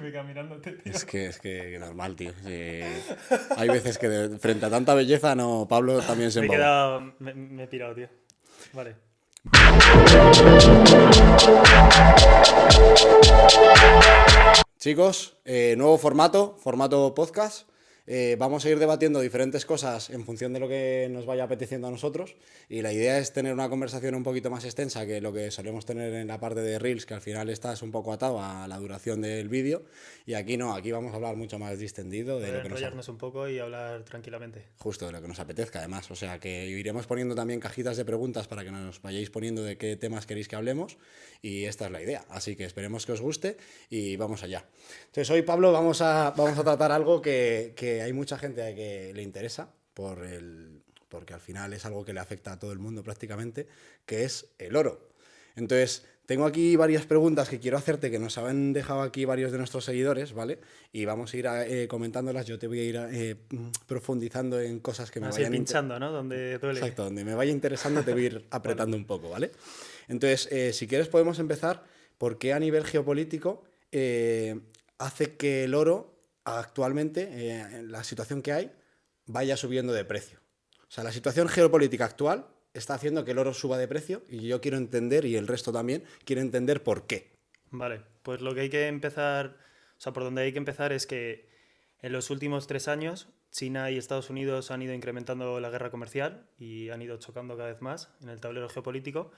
Me quedo mirándote, tío. Es que normal, tío. Sí. Hay veces que frente a tanta belleza, no, Pablo también se Me he emboba. quedado... Me he pirado, tío. Vale. Chicos, nuevo formato podcast. Vamos a ir debatiendo diferentes cosas en función de lo que nos vaya apeteciendo a nosotros. Y la idea es tener una conversación un poquito más extensa que lo que solemos tener en la parte de Reels, que al final estás un poco atado a la duración del vídeo. Y aquí no, aquí vamos a hablar mucho más distendido de Poder lo que nos enrollarnos un poco y hablar tranquilamente. justo de lo que nos apetezca, además. O sea que iremos poniendo también cajitas de preguntas para que nos vayáis poniendo de qué temas queréis que hablemos. Y esta es la idea. Así que esperemos que os guste y vamos allá. Entonces, hoy, Pablo, vamos a tratar algo que hay mucha gente a que le interesa porque al final es algo que le afecta a todo el mundo prácticamente, que es el oro. Entonces, tengo aquí varias preguntas que quiero hacerte que nos han dejado aquí varios de nuestros seguidores, ¿vale? Y vamos a ir comentándolas. Yo te voy a ir profundizando en cosas que me Así vayan pinchando, ¿no? Donde duele. Exacto, donde me vaya interesando te voy a ir apretando un poco, ¿vale? Entonces, si quieres podemos empezar por qué a nivel geopolítico hace que el oro actualmente, en la situación que hay, vaya subiendo de precio. O sea, la situación geopolítica actual está haciendo que el oro suba de precio y yo quiero entender, y el resto también, quiere entender por qué. Vale, pues lo que hay que empezar, o sea, por donde hay que empezar es que en los últimos 3 años China y Estados Unidos han ido incrementando la guerra comercial y han ido chocando cada vez más en el tablero geopolítico.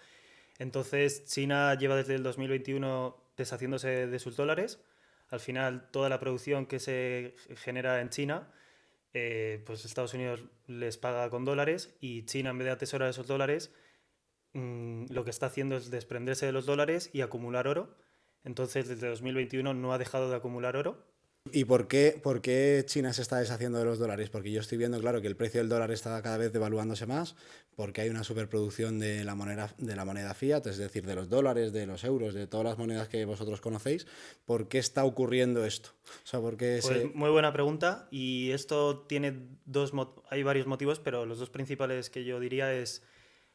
Entonces, China lleva desde el 2021 deshaciéndose de sus dólares. Al final, toda la producción que se genera en China, pues Estados Unidos les paga con dólares y China, en vez de atesorar esos dólares, lo que está haciendo es desprenderse de los dólares y acumular oro. Entonces, desde 2021 no ha dejado de acumular oro. ¿Y por qué China se está deshaciendo de los dólares? Porque yo estoy viendo, claro, que el precio del dólar está cada vez devaluándose más, porque hay una superproducción de la moneda fiat, es decir, de los dólares, de los euros, de todas las monedas que vosotros conocéis. ¿Por qué está ocurriendo esto? O sea, ¿por qué Pues se...? muy buena pregunta y esto tiene hay varios motivos, pero los dos principales que yo diría es,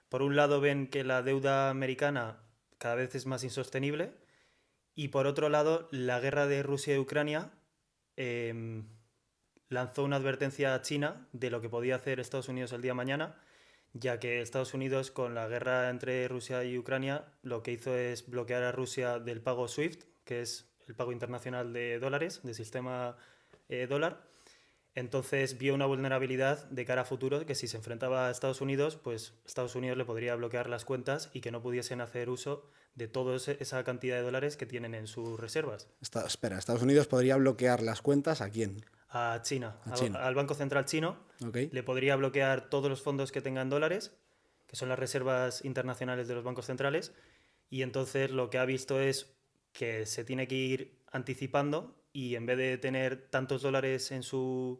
por un lado ven que la deuda americana cada vez es más insostenible y por otro lado la guerra de Rusia y Ucrania em, lanzó una advertencia a China de lo que podía hacer Estados Unidos el día de mañana, ya que Estados Unidos con la guerra entre Rusia y Ucrania lo que hizo es bloquear a Rusia del pago SWIFT, que es el pago internacional de dólares, del sistema dólar. Entonces vio una vulnerabilidad de cara a futuro que si se enfrentaba a Estados Unidos, pues Estados Unidos le podría bloquear las cuentas y que no pudiesen hacer uso de toda esa cantidad de dólares que tienen en sus reservas. Espera, Estados Unidos podría bloquear las cuentas ¿a quién? A China, A China. al Banco Central chino, ¿Ok? le podría bloquear todos los fondos que tengan dólares, que son las reservas internacionales de los bancos centrales, y entonces lo que ha visto es que se tiene que ir anticipando y en vez de tener tantos dólares en sus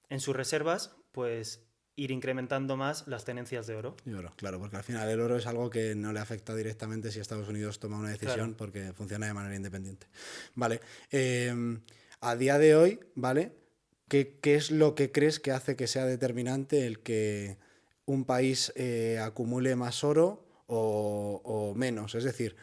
reservas, pues ir incrementando más las tenencias de oro. Y oro, claro, porque al final el oro es algo que no le afecta directamente si Estados Unidos toma una decisión Claro. porque funciona de manera independiente. Vale. A día de hoy, ¿vale? ¿Qué es lo que crees que hace que sea determinante el que un país acumule más oro o menos? Es decir,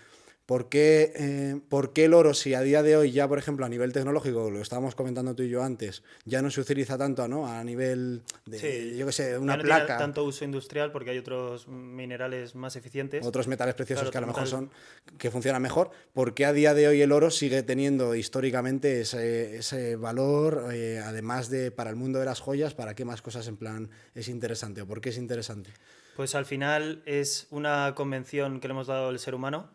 ¿por qué el oro, si a día de hoy ya, por ejemplo, a nivel tecnológico, lo estábamos comentando tú y yo antes, ya no se utiliza tanto, ¿no? A nivel de, Sí, yo qué sé, ya una no tiene placa, tanto uso industrial porque hay otros minerales más eficientes. otros metales preciosos Claro, que a otros lo mejor metales. son, que funcionan mejor, ¿por qué a día de hoy el oro sigue teniendo históricamente ese valor, además de para el mundo de las joyas, para qué más cosas en plan es interesante o por qué es interesante? Pues al final es una convención que le hemos dado al ser humano.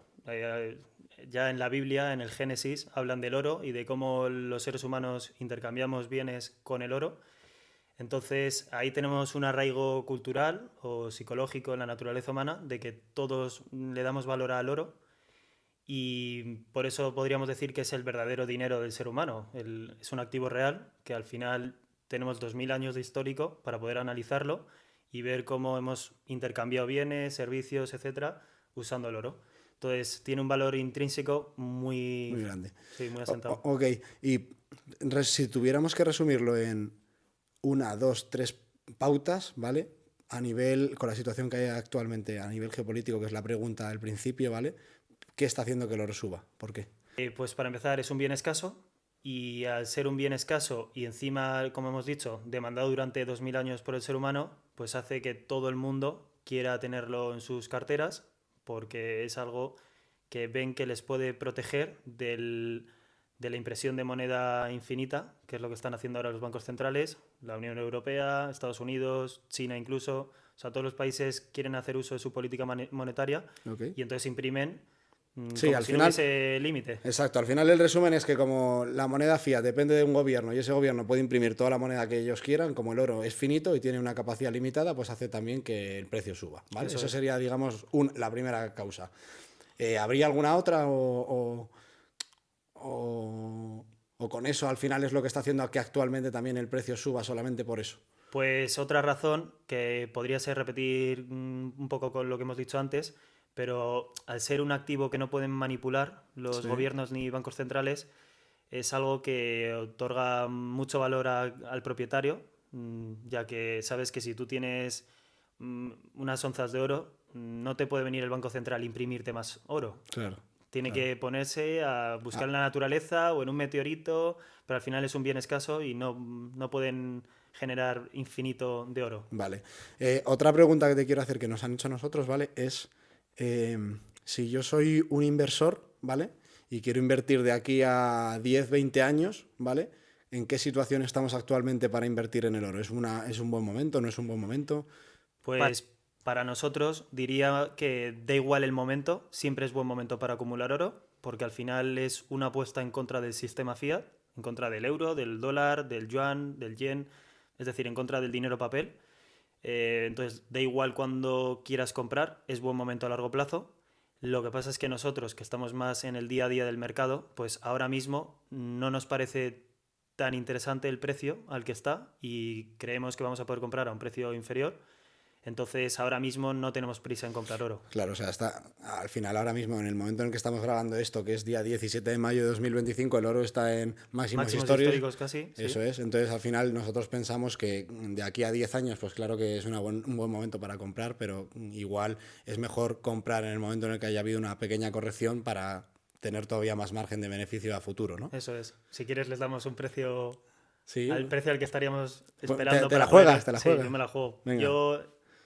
Ya en la Biblia, en el Génesis, hablan del oro y de cómo los seres humanos intercambiamos bienes con el oro. Entonces ahí tenemos un arraigo cultural o psicológico en la naturaleza humana de que todos le damos valor al oro y por eso podríamos decir que es el verdadero dinero del ser humano. Es un activo real que al final tenemos 2000 años de histórico para poder analizarlo y ver cómo hemos intercambiado bienes, servicios, etcétera, usando el oro. Entonces tiene un valor intrínseco muy, Muy grande. sí, muy asentado. Ok, y si tuviéramos que resumirlo en una, dos, tres pautas, ¿vale? A nivel, con la situación que hay actualmente, a nivel geopolítico, que es la pregunta del principio, ¿vale? ¿Qué está haciendo que el oro suba? ¿Por qué? Pues para empezar es un bien escaso, y al ser un bien escaso y encima, como hemos dicho, demandado durante 2000 años por el ser humano, pues hace que todo el mundo quiera tenerlo en sus carteras porque es algo que ven que les puede proteger de la impresión de moneda infinita, que es lo que están haciendo ahora los bancos centrales, la Unión Europea, Estados Unidos, China incluso. O sea, todos los países quieren hacer uso de su política monetaria Ok. y entonces imprimen Sí, como al si no final, hubiese límite. exacto, al final el resumen es que como la moneda fiat depende de un gobierno y ese gobierno puede imprimir toda la moneda que ellos quieran, como el oro es finito y tiene una capacidad limitada, pues hace también que el precio suba, ¿vale? Eso Eso es. sería, digamos, la primera causa. ¿Habría alguna otra o con eso al final es lo que está haciendo que actualmente también el precio suba solamente por eso? Pues otra razón que podría ser repetir un poco con lo que hemos dicho antes, pero al ser un activo que no pueden manipular los Sí, gobiernos ni bancos centrales, es algo que otorga mucho valor al propietario, ya que sabes que si tú tienes unas onzas de oro, no te puede venir el Banco Central a imprimirte más oro. claro, Tiene claro. que ponerse a buscar Ah, en la naturaleza o en un meteorito, pero al final es un bien escaso y no pueden generar infinito de oro. vale. Otra pregunta que te quiero hacer que nos han hecho a nosotros, ¿vale? Es eh, si yo soy un inversor, ¿vale? Y quiero invertir de aquí a 10 20 años, ¿vale? ¿En qué situación estamos actualmente para invertir en el oro? ¿Es un buen momento? ¿No es un buen momento? Pues para nosotros diría que da igual el momento, siempre es buen momento para acumular oro, porque al final es una apuesta en contra del sistema fiat, en contra del euro, del dólar, del yuan, del yen, es decir, en contra del dinero papel. Entonces, da igual cuando quieras comprar, es buen momento a largo plazo. Lo que pasa es que nosotros, que estamos más en el día a día del mercado, pues ahora mismo no nos parece tan interesante el precio al que está y creemos que vamos a poder comprar a un precio inferior. Entonces, ahora mismo no tenemos prisa en comprar oro. Claro, o sea, al final ahora mismo, en el momento en el que estamos grabando esto, que es día 17 de mayo de 2025, el oro está en máximos Máximos históricos. históricos casi, Eso sí. es, entonces al final nosotros pensamos que de aquí a 10 años, pues claro que es un buen momento para comprar, pero igual es mejor comprar en el momento en el que haya habido una pequeña corrección para tener todavía más margen de beneficio a futuro, ¿no? Eso es. Si quieres les damos un precio Sí, al precio al que estaríamos pues, esperando te la para juegas, poder... te la Sí, yo juegas. me la juego. Venga. Yo,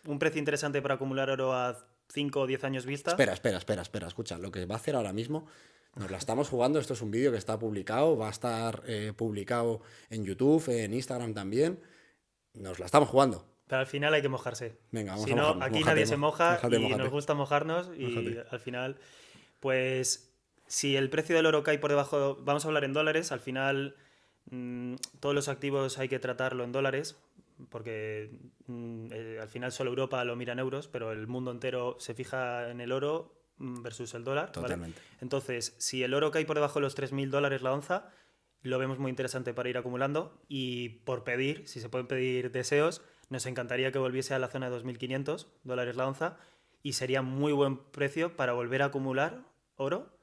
un precio interesante para acumular oro a 5 o 10 años vista. Espera, escucha, lo que va a hacer ahora mismo, nos la estamos jugando, esto es un vídeo que está publicado, va a estar publicado en YouTube, en Instagram también, nos la estamos jugando. Pero al final hay que mojarse. Venga, vamos Si a no, mojarnos, aquí nadie se moja mójate, y nos mójate, gusta mojarnos y mójate. al final, pues si el precio del oro cae por debajo, vamos a hablar en dólares, al final todos los activos hay que tratarlo en dólares porque al final solo Europa lo mira en euros, pero el mundo entero se fija en el oro versus el dólar, ¿vale? Totalmente. Entonces, si el oro cae por debajo de los 3000 dólares la onza, lo vemos muy interesante para ir acumulando y por pedir, si se pueden pedir deseos, nos encantaría que volviese a la zona de 2500 dólares la onza y sería muy buen precio para volver a acumular oro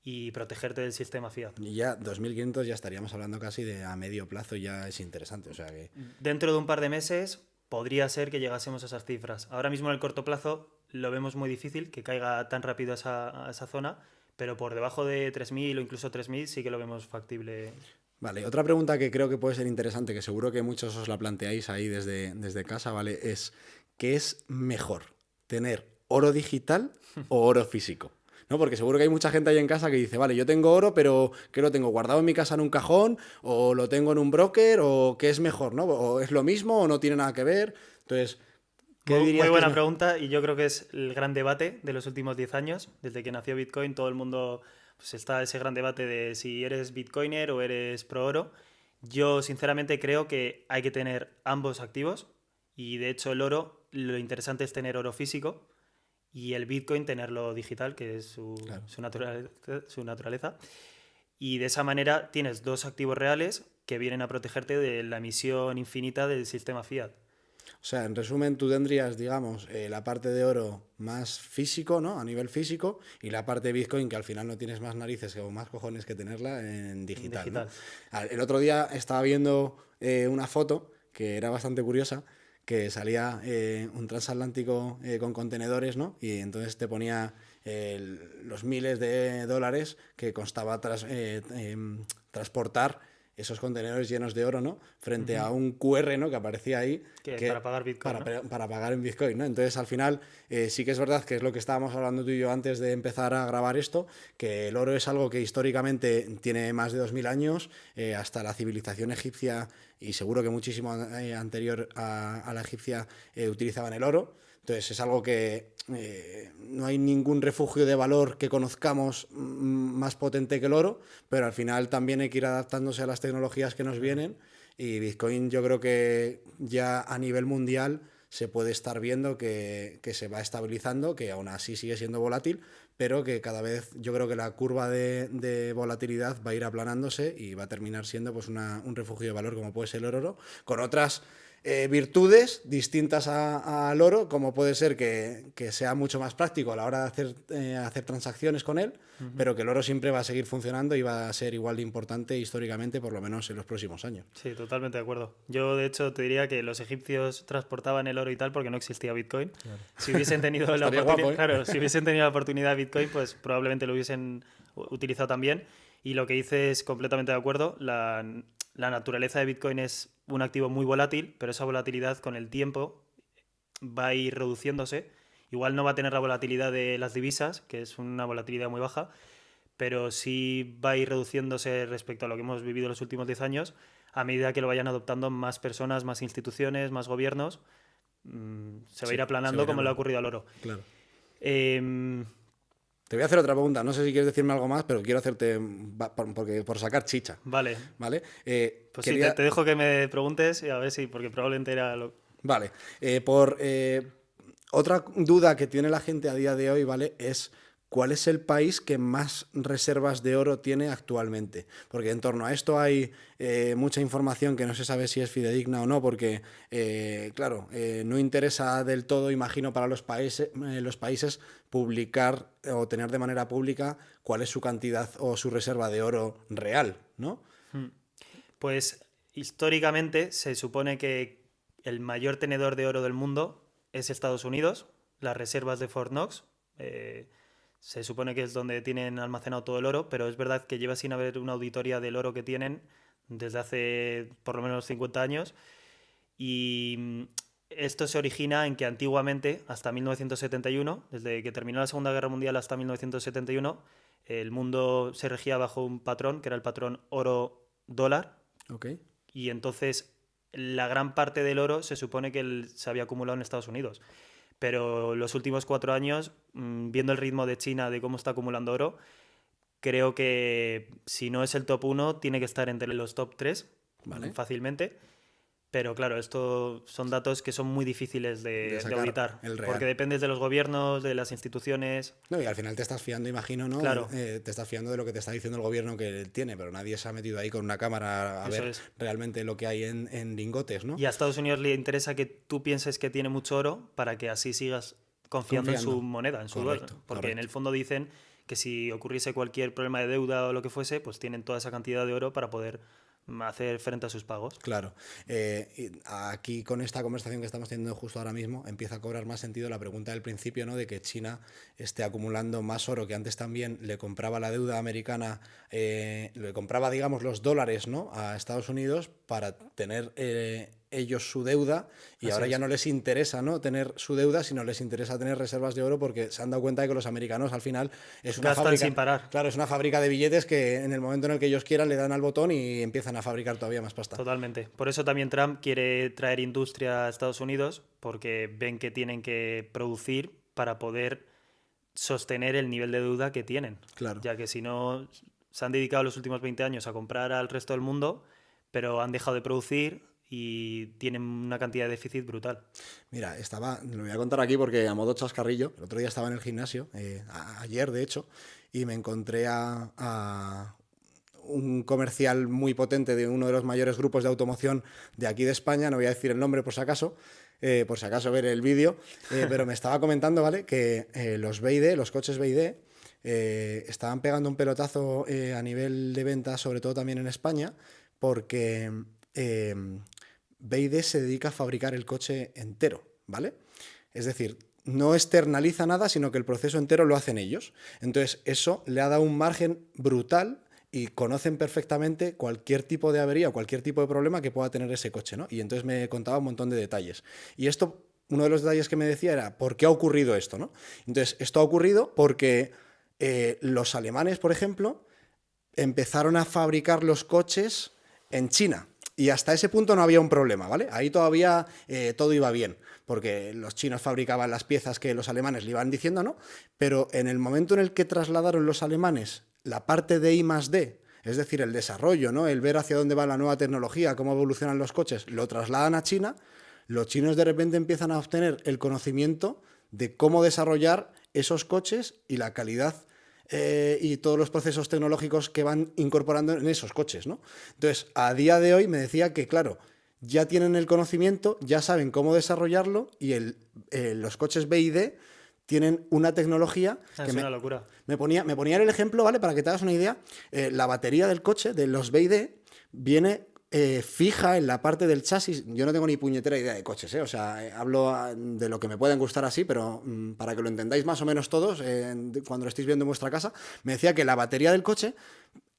y protegerte del sistema fiat. Y ya 2500 ya estaríamos hablando casi de a medio plazo, ya es interesante, o sea que... Dentro de un par de meses podría ser que llegásemos a esas cifras. Ahora mismo en el corto plazo lo vemos muy difícil que caiga tan rápido a esa zona, pero por debajo de 3000 o incluso 3000 sí que lo vemos factible. Vale, otra pregunta que creo que puede ser interesante, que seguro que muchos os la planteáis ahí desde casa, ¿vale? Es, ¿qué es mejor? ¿Tener oro digital o oro físico? ¿No? Porque seguro que hay mucha gente ahí en casa que dice, vale, yo tengo oro, pero ¿qué lo tengo? ¿Guardado en mi casa en un cajón? ¿O lo tengo en un broker? ¿O qué es mejor? ¿No? ¿O es lo mismo o no tiene nada que ver? Entonces, ¿qué Muy, muy dirías que es buena mejor? pregunta y yo creo que es el gran debate de los últimos 10 años. Desde que nació Bitcoin, todo el mundo pues, está ese gran debate de si eres Bitcoiner o eres pro oro. Yo sinceramente creo que hay que tener ambos activos y de hecho el oro, lo interesante es tener oro físico y el Bitcoin tenerlo digital, que es Claro. su naturaleza. Y de esa manera tienes dos activos reales que vienen a protegerte de la emisión infinita del sistema fiat. O sea, en resumen, tú tendrías, digamos, la parte de oro más físico, ¿no? A nivel físico, y la parte de Bitcoin, que al final no tienes más narices o más cojones que tenerla en digital, ¿no? Digital. El otro día estaba viendo una foto que era bastante curiosa, que salía un transatlántico con contenedores, ¿no? Y entonces te ponía los miles de dólares que costaba transportar esos contenedores llenos de oro, ¿no? Frente a un QR, ¿no? Que aparecía ahí. Para pagar Bitcoin, para pagar en Bitcoin, ¿no? Entonces, al final, sí que es verdad que es lo que estábamos hablando tú y yo antes de empezar a grabar esto, que el oro es algo que históricamente tiene más de 2000 años, hasta la civilización egipcia, y seguro que muchísimo anterior a la egipcia, utilizaban el oro. Entonces es algo que no hay ningún refugio de valor que conozcamos más potente que el oro, pero al final también hay que ir adaptándose a las tecnologías que nos vienen, y Bitcoin yo creo que ya a nivel mundial se puede estar viendo que se va estabilizando, que aún así sigue siendo volátil, pero que cada vez yo creo que la curva de volatilidad va a ir aplanándose y va a terminar siendo pues un refugio de valor como puede ser el oro, con otras virtudes distintas al oro, como puede ser que sea mucho más práctico a la hora de hacer transacciones con él, pero que el oro siempre va a seguir funcionando y va a ser igual de importante históricamente, por lo menos en los próximos años. Sí, totalmente de acuerdo. Yo, de hecho, te diría que los egipcios transportaban el oro y tal porque no existía Bitcoin. Claro. Si hubiesen tenido la oportunidad, guapo, ¿eh? Claro, si hubiesen tenido la oportunidad de Bitcoin, pues probablemente lo hubiesen utilizado también. Y lo que dices, completamente de acuerdo. La naturaleza de Bitcoin es un activo muy volátil, pero esa volatilidad con el tiempo va a ir reduciéndose. Igual no va a tener la volatilidad de las divisas, que es una volatilidad muy baja, pero sí va a ir reduciéndose respecto a lo que hemos vivido en los últimos 10 años a medida que lo vayan adoptando más personas, más instituciones, más gobiernos. Se va a ir aplanando como le ha ocurrido al oro. Claro. Eh, Te voy a hacer otra pregunta. No sé si quieres decirme algo más, pero quiero hacerte por sacar chicha. Vale. ¿Vale? Pues quería... sí, te dejo que me preguntes y a ver si, porque probablemente era lo... Vale. Otra duda que tiene la gente a día de hoy, ¿vale? Es ¿cuál es el país que más reservas de oro tiene actualmente? Porque en torno a esto hay mucha información que no se sabe si es fidedigna o no, porque, claro, no interesa del todo, imagino, para los países publicar o tener de manera pública cuál es su cantidad o su reserva de oro real, ¿no? Pues históricamente se supone que el mayor tenedor de oro del mundo es Estados Unidos. Las reservas de Fort Knox se supone que es donde tienen almacenado todo el oro, pero es verdad que lleva sin haber una auditoría del oro que tienen desde hace por lo menos 50 años. Y esto se origina en que antiguamente, hasta 1971, desde que terminó la Segunda Guerra Mundial hasta 1971, el mundo se regía bajo un patrón, que era el patrón oro-dólar. Okay. Y entonces la gran parte del oro se supone que se había acumulado en Estados Unidos. Pero los últimos 4 años, viendo el ritmo de China, de cómo está acumulando oro, creo que si no es el top 1, tiene que estar entre los top 3, ¿vale? Fácilmente. Pero claro, estos son datos que son muy difíciles de auditar, porque dependes de los gobiernos, de las instituciones. No, y al final te estás fiando, imagino, ¿no? Claro. Te estás fiando de lo que te está diciendo el gobierno que tiene, pero nadie se ha metido ahí con una cámara a ver realmente lo que hay en lingotes, ¿no? Y a Estados Unidos le interesa que tú pienses que tiene mucho oro para que así sigas confiando en su moneda, en su dólar. Porque en el fondo dicen que si ocurriese cualquier problema de deuda o lo que fuese, pues tienen toda esa cantidad de oro para poder hacer frente a sus pagos. Claro. Aquí con esta conversación que estamos teniendo justo ahora mismo empieza a cobrar más sentido la pregunta del principio, ¿no? De que China esté acumulando más oro, que antes también le compraba la deuda americana, le compraba, digamos, los dólares, ¿no? A Estados Unidos para tener ellos su deuda, y ahora ya no les interesa, ¿no? tener su deuda, sino les interesa tener reservas de oro, porque se han dado cuenta de que los americanos al final es una fábrica sin parar. Claro, es una fábrica de billetes que en el momento en el que ellos quieran le dan al botón y empiezan a fabricar todavía más pasta. Totalmente. Por eso también Trump quiere traer industria a Estados Unidos, porque ven que tienen que producir para poder sostener el nivel de deuda que tienen. Claro. Ya que si no, se han dedicado los últimos 20 años a comprar al resto del mundo, pero han dejado de producir y tienen una cantidad de déficit brutal. Mira, lo voy a contar aquí porque a modo chascarrillo, el otro día estaba en el gimnasio, ayer de hecho, y me encontré a un comercial muy potente de uno de los mayores grupos de automoción de aquí de España, no voy a decir el nombre por si acaso ver el vídeo, pero me estaba comentando, ¿vale?, que los BYD, los coches BYD, estaban pegando un pelotazo a nivel de ventas, sobre todo también en España, porque BYD se dedica a fabricar el coche entero, ¿vale? Es decir, no externaliza nada, sino que el proceso entero lo hacen ellos. Entonces, eso le ha dado un margen brutal y conocen perfectamente cualquier tipo de avería o cualquier tipo de problema que pueda tener ese coche, ¿no? Y entonces me contaba un montón de detalles. Y esto, uno de los detalles que me decía era, ¿por qué ha ocurrido esto, no? Entonces, esto ha ocurrido porque los alemanes, por ejemplo, empezaron a fabricar los coches en China. Y hasta ese punto no había un problema, ¿vale? Ahí todavía todo iba bien, porque los chinos fabricaban las piezas que los alemanes le iban diciendo, ¿no? Pero en el momento en el que trasladaron los alemanes la parte de I+D, es decir, el desarrollo, ¿no? El ver hacia dónde va la nueva tecnología, cómo evolucionan los coches, lo trasladan a China, los chinos de repente empiezan a obtener el conocimiento de cómo desarrollar esos coches y la calidad y todos los procesos tecnológicos que van incorporando en esos coches, ¿no? Entonces, a día de hoy me decía que, claro, ya tienen el conocimiento, ya saben cómo desarrollarlo y los coches B y D tienen una tecnología Es una locura. Me ponía el ejemplo, ¿vale? Para que te hagas una idea, la batería del coche, de los B y D, viene fija en la parte del chasis. Yo no tengo ni puñetera idea de coches, ¿eh? O sea, hablo de lo que me pueden gustar así, pero para que lo entendáis más o menos todos, cuando lo estéis viendo en vuestra casa, me decía que la batería del coche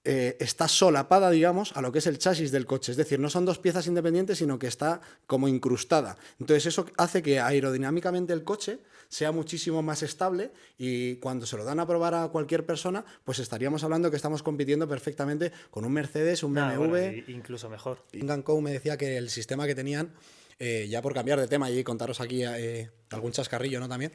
está solapada, digamos, a lo que es el chasis del coche. Es decir, no son dos piezas independientes, sino que está como incrustada. Entonces eso hace que aerodinámicamente el coche sea muchísimo más estable y cuando se lo dan a probar a cualquier persona, pues estaríamos hablando que estamos compitiendo perfectamente con un Mercedes, un BMW. Bueno, incluso mejor. Lynk & Co me decía que el sistema que tenían, ya por cambiar de tema y contaros aquí algún chascarrillo, ¿no? También.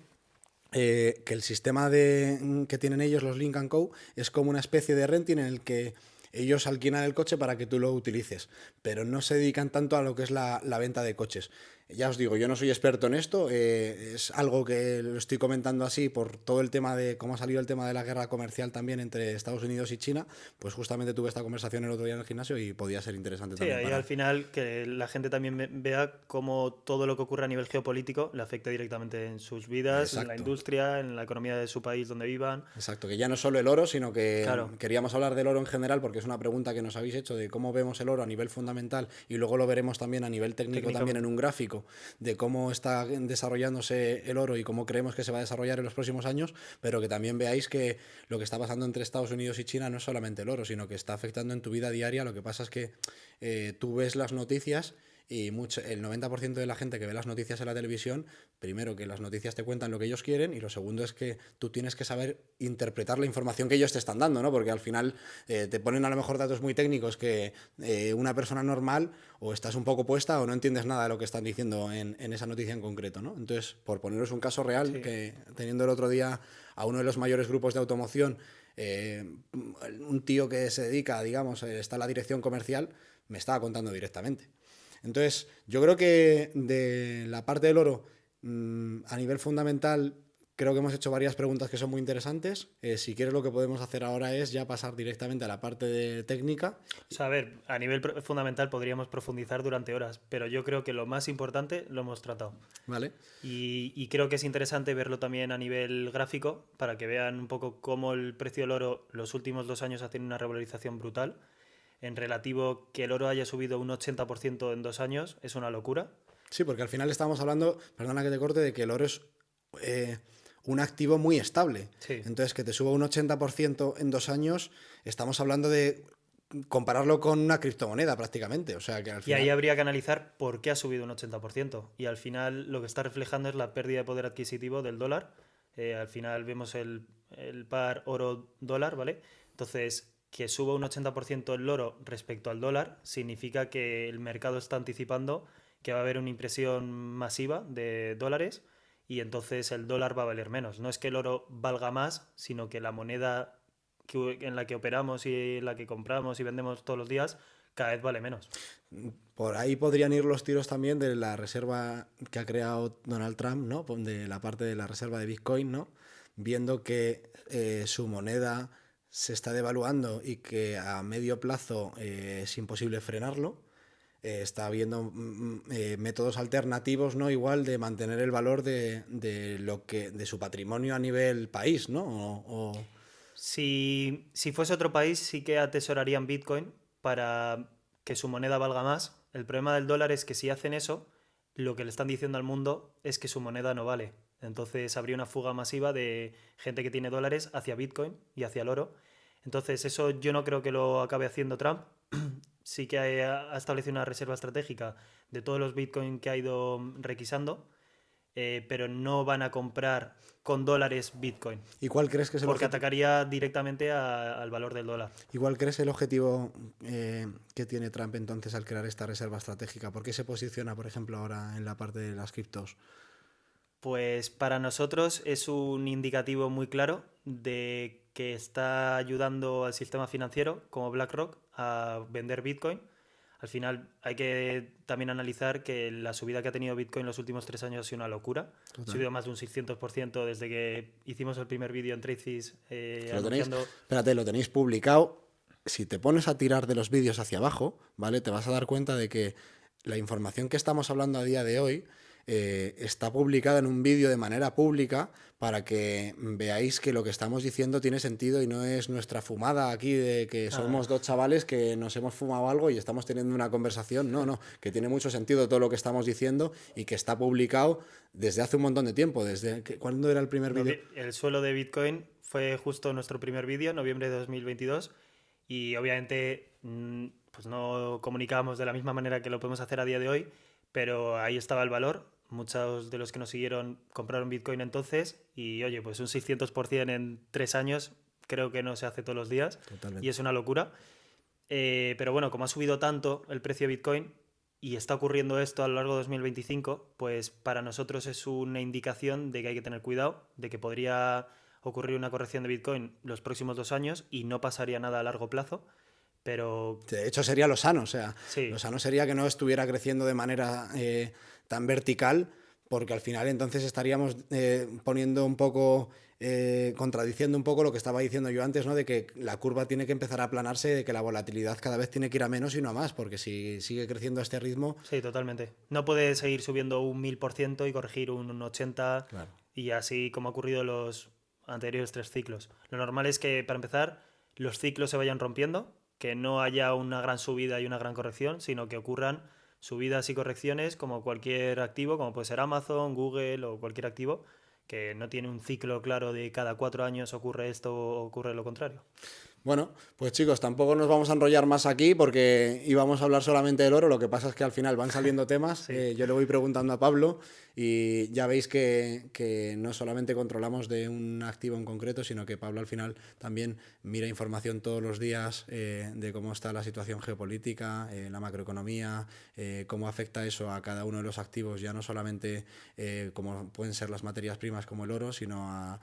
Que el sistema que tienen ellos, los Lynk & Co, es como una especie de renting en el que ellos alquilan el coche para que tú lo utilices, pero no se dedican tanto a lo que es la venta de coches. Ya os digo, yo no soy experto en esto, es algo que lo estoy comentando así por todo el tema de cómo ha salido el tema de la guerra comercial también entre Estados Unidos y China, pues justamente tuve esta conversación el otro día en el gimnasio y podía ser interesante Sí, también. ahí al final que la gente también vea cómo todo lo que ocurre a nivel geopolítico le afecta directamente en sus vidas, Exacto. en la industria, en la economía de su país donde vivan. Exacto, que ya no solo el oro, sino que Claro. queríamos hablar del oro en general porque es una pregunta que nos habéis hecho de cómo vemos el oro a nivel fundamental y luego lo veremos también a nivel técnico también en un gráfico de cómo está desarrollándose el oro y cómo creemos que se va a desarrollar en los próximos años, pero que también veáis que lo que está pasando entre Estados Unidos y China no es solamente el oro, sino que está afectando en tu vida diaria. Lo que pasa es que tú ves las noticias y el 90% de la gente que ve las noticias en la televisión, primero que las noticias te cuentan lo que ellos quieren y lo segundo es que tú tienes que saber interpretar la información que ellos te están dando, ¿no? Porque al final te ponen a lo mejor datos muy técnicos que una persona normal o estás un poco puesta o no entiendes nada de lo que están diciendo en esa noticia en concreto, ¿no? Entonces, por poneros un caso real, Sí. que teniendo el otro día a uno de los mayores grupos de automoción, un tío que se dedica, digamos, está en la dirección comercial, me estaba contando directamente. Entonces, yo creo que de la parte del oro, a nivel fundamental, creo que hemos hecho varias preguntas que son muy interesantes. Si quieres, lo que podemos hacer ahora es ya pasar directamente a la parte de técnica. O sea, a ver, a nivel fundamental podríamos profundizar durante horas, pero yo creo que lo más importante lo hemos tratado. ¿Vale? Y creo que es interesante verlo también a nivel gráfico para que vean un poco cómo el precio del oro los últimos 2 años ha tenido una revalorización brutal. En relativo, que el oro haya subido un 80% en 2 años es una locura. Sí, porque al final estamos hablando, perdona que te corte, de que el oro es un activo muy estable. Sí. Entonces, que te suba un 80% en 2 años, estamos hablando de compararlo con una criptomoneda prácticamente. O sea, que al Y final... ahí habría que analizar por qué ha subido un 80%. Y al final lo que está reflejando es la pérdida de poder adquisitivo del dólar. Al final vemos el par oro-dólar, ¿vale? Entonces, que suba un 80% el oro respecto al dólar significa que el mercado está anticipando que va a haber una impresión masiva de dólares y entonces el dólar va a valer menos. No es que el oro valga más, sino que la moneda en la que operamos y en la que compramos y vendemos todos los días cada vez vale menos. Por ahí podrían ir los tiros también de la reserva que ha creado Donald Trump, ¿no? De la parte de la reserva de Bitcoin, ¿no? Viendo que su moneda se está devaluando y que a medio plazo es imposible frenarlo. Está habiendo métodos alternativos, ¿no? Igual de mantener el valor de su patrimonio a nivel país, ¿no? Si fuese otro país, sí que atesorarían Bitcoin para que su moneda valga más. El problema del dólar es que si hacen eso, lo que le están diciendo al mundo es que su moneda no vale. Entonces habría una fuga masiva de gente que tiene dólares hacia Bitcoin y hacia el oro. Entonces eso yo no creo que lo acabe haciendo Trump. Sí que ha establecido una reserva estratégica de todos los Bitcoin que ha ido requisando, pero no van a comprar con dólares Bitcoin, ¿Y cuál crees que es el porque objetivo? atacaría directamente al valor del dólar. ¿Y cuál crees el objetivo que tiene Trump entonces al crear esta reserva estratégica? ¿Por qué se posiciona, por ejemplo, ahora en la parte de las criptos? Pues para nosotros es un indicativo muy claro de que está ayudando al sistema financiero, como BlackRock, a vender Bitcoin. Al final hay que también analizar que la subida que ha tenido Bitcoin en los últimos 3 años ha sido una locura. Ha subido más de un 600% desde que hicimos el primer vídeo en Tracy's Lo tenéis, anunciando. espérate, lo tenéis publicado. Si te pones a tirar de los vídeos hacia abajo, ¿vale? Te vas a dar cuenta de que la información que estamos hablando a día de hoy está publicada en un vídeo de manera pública para que veáis que lo que estamos diciendo tiene sentido y no es nuestra fumada aquí de que somos dos chavales que nos hemos fumado algo y estamos teniendo una conversación. No, no, que tiene mucho sentido todo lo que estamos diciendo y que está publicado desde hace un montón de tiempo. ¿Cuándo era el primer vídeo? El suelo de Bitcoin fue justo nuestro primer vídeo, noviembre de 2022, y obviamente pues no comunicábamos de la misma manera que lo podemos hacer a día de hoy, pero ahí estaba el valor. Muchos de los que nos siguieron compraron Bitcoin entonces y oye, pues un 600% en 3 años creo que no se hace todos los días. Totalmente. Y es una locura. Pero bueno, como ha subido tanto el precio de Bitcoin y está ocurriendo esto a lo largo de 2025, pues para nosotros es una indicación de que hay que tener cuidado, de que podría ocurrir una corrección de Bitcoin los próximos 2 años y no pasaría nada a largo plazo, pero De hecho, sería lo sano. O sea, sí. lo sano sería que no estuviera creciendo de manera tan vertical, porque al final entonces estaríamos poniendo un poco, contradiciendo un poco lo que estaba diciendo yo antes, ¿no? De que la curva tiene que empezar a aplanarse, de que la volatilidad cada vez tiene que ir a menos y no a más, porque si sigue creciendo a este ritmo. Sí, totalmente. No puede seguir subiendo un 1000% y corregir un 80%, Claro. y así como ha ocurrido en los anteriores 3 ciclos. Lo normal es que, para empezar, los ciclos se vayan rompiendo, que no haya una gran subida y una gran corrección, sino que ocurran subidas y correcciones como cualquier activo, como puede ser Amazon, Google o cualquier activo, que no tiene un ciclo claro de cada 4 años ocurre esto o ocurre lo contrario. Bueno, pues chicos, tampoco nos vamos a enrollar más aquí porque íbamos a hablar solamente del oro. Lo que pasa es que al final van saliendo temas. Sí. Yo le voy preguntando a Pablo y ya veis que no solamente controlamos de un activo en concreto, sino que Pablo al final también mira información todos los días de cómo está la situación geopolítica, la macroeconomía, cómo afecta eso a cada uno de los activos, ya no solamente como pueden ser las materias primas como el oro, sino a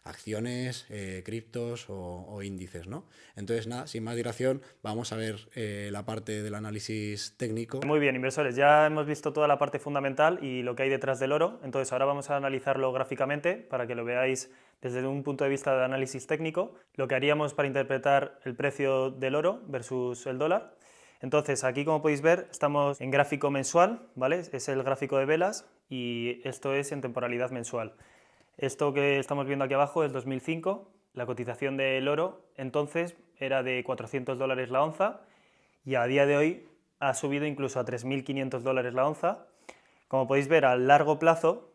acciones, criptos o índices, ¿no? Entonces, nada, sin más dilación, vamos a ver la parte del análisis técnico. Muy bien, inversores, ya hemos visto toda la parte fundamental y lo que hay detrás del oro, entonces ahora vamos a analizarlo gráficamente para que lo veáis desde un punto de vista de análisis técnico, lo que haríamos para interpretar el precio del oro versus el dólar. Entonces, aquí, como podéis ver, estamos en gráfico mensual, ¿vale? Es el gráfico de velas y esto es en temporalidad mensual. Esto que estamos viendo aquí abajo es 2005, la cotización del oro entonces era de $400 la onza y a día de hoy ha subido incluso a $3.500 la onza. Como podéis ver, a largo plazo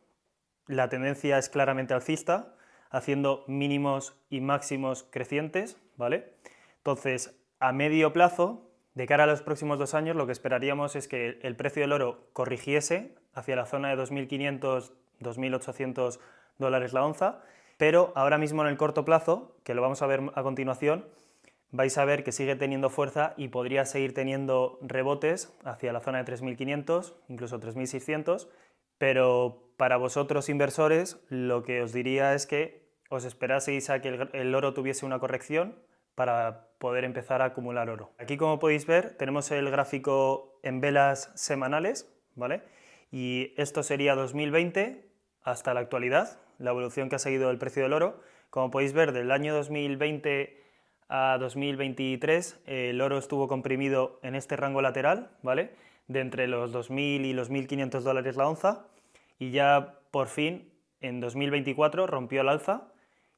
la tendencia es claramente alcista, haciendo mínimos y máximos crecientes, ¿vale? Entonces, a medio plazo, de cara a los próximos 2 años, lo que esperaríamos es que el precio del oro corrigiese hacia la zona de 2.500, 2.800 dólares la onza, pero ahora mismo en el corto plazo, que lo vamos a ver a continuación, vais a ver que sigue teniendo fuerza y podría seguir teniendo rebotes hacia la zona de 3.500, incluso 3.600, pero para vosotros inversores lo que os diría es que os esperaseis a que el oro tuviese una corrección para poder empezar a acumular oro. Aquí, como podéis ver, tenemos el gráfico en velas semanales, ¿vale? Y esto sería 2020 hasta la actualidad, la evolución que ha seguido el precio del oro. Como podéis ver, del año 2020 a 2023 el oro estuvo comprimido en este rango lateral, ¿vale? De entre los 2.000 y los 1.500 dólares la onza, y ya por fin en 2024 rompió el alza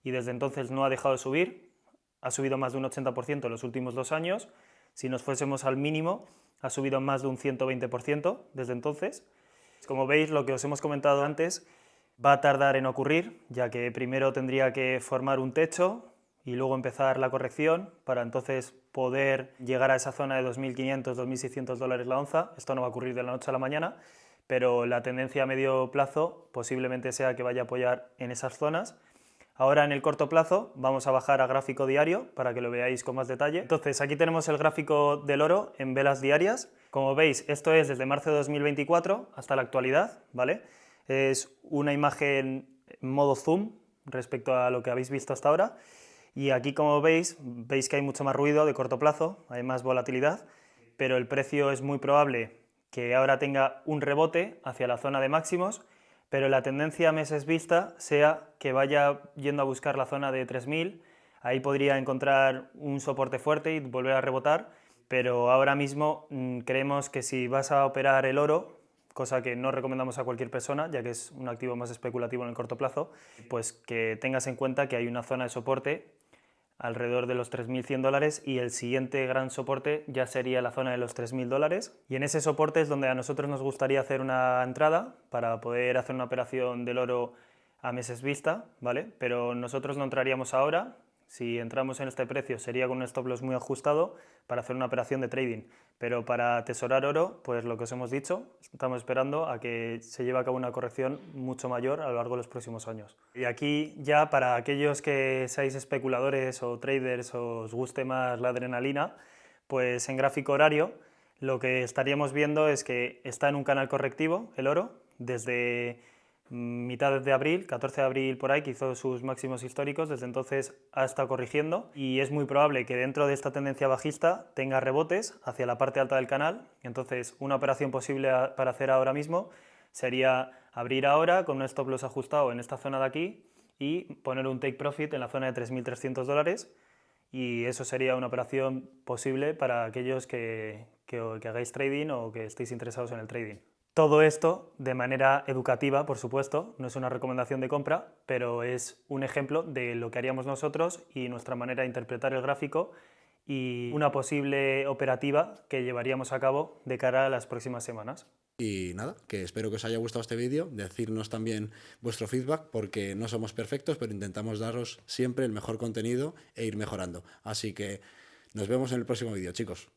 y desde entonces no ha dejado de subir, ha subido más de un 80% en los últimos 2 años. Si nos fuésemos al mínimo, ha subido más de un 120% desde entonces. Como veis, lo que os hemos comentado antes, Va a tardar en ocurrir, ya que primero tendría que formar un techo y luego empezar la corrección para entonces poder llegar a esa zona de 2.500, 2.600 dólares la onza. Esto no va a ocurrir de la noche a la mañana, pero la tendencia a medio plazo posiblemente sea que vaya a apoyar en esas zonas. Ahora en el corto plazo vamos a bajar a gráfico diario para que lo veáis con más detalle. Entonces aquí tenemos el gráfico del oro en velas diarias. Como veis, esto es desde marzo de 2024 hasta la actualidad, ¿vale? Es una imagen en modo zoom respecto a lo que habéis visto hasta ahora. Y aquí, como veis que hay mucho más ruido de corto plazo, hay más volatilidad, pero el precio es muy probable que ahora tenga un rebote hacia la zona de máximos, pero la tendencia a meses vista sea que vaya yendo a buscar la zona de 3.000, ahí podría encontrar un soporte fuerte y volver a rebotar, pero ahora mismo creemos que si vas a operar el oro, cosa que no recomendamos a cualquier persona, ya que es un activo más especulativo en el corto plazo, pues que tengas en cuenta que hay una zona de soporte alrededor de los 3.100 dólares y el siguiente gran soporte ya sería la zona de los 3.000 dólares, y en ese soporte es donde a nosotros nos gustaría hacer una entrada para poder hacer una operación del oro a meses vista, ¿vale? Pero nosotros no entraríamos ahora. Si entramos en este precio sería con un stop loss muy ajustado para hacer una operación de trading, pero para atesorar oro, pues lo que os hemos dicho, estamos esperando a que se lleve a cabo una corrección mucho mayor a lo largo de los próximos años. Y aquí ya para aquellos que seáis especuladores o traders o os guste más la adrenalina, pues en gráfico horario lo que estaríamos viendo es que está en un canal correctivo el oro desde mitad de abril, 14 de abril por ahí, que hizo sus máximos históricos. Desde entonces ha estado corrigiendo y es muy probable que dentro de esta tendencia bajista tenga rebotes hacia la parte alta del canal. Entonces una operación posible para hacer ahora mismo sería abrir ahora con un stop loss ajustado en esta zona de aquí y poner un take profit en la zona de 3.300 dólares, y eso sería una operación posible para aquellos que hagáis trading o que estéis interesados en el trading. Todo esto de manera educativa, por supuesto, no es una recomendación de compra, pero es un ejemplo de lo que haríamos nosotros y nuestra manera de interpretar el gráfico y una posible operativa que llevaríamos a cabo de cara a las próximas semanas. Y nada, que espero que os haya gustado este vídeo, decirnos también vuestro feedback, porque no somos perfectos, pero intentamos daros siempre el mejor contenido e ir mejorando. Así que nos vemos en el próximo vídeo, chicos.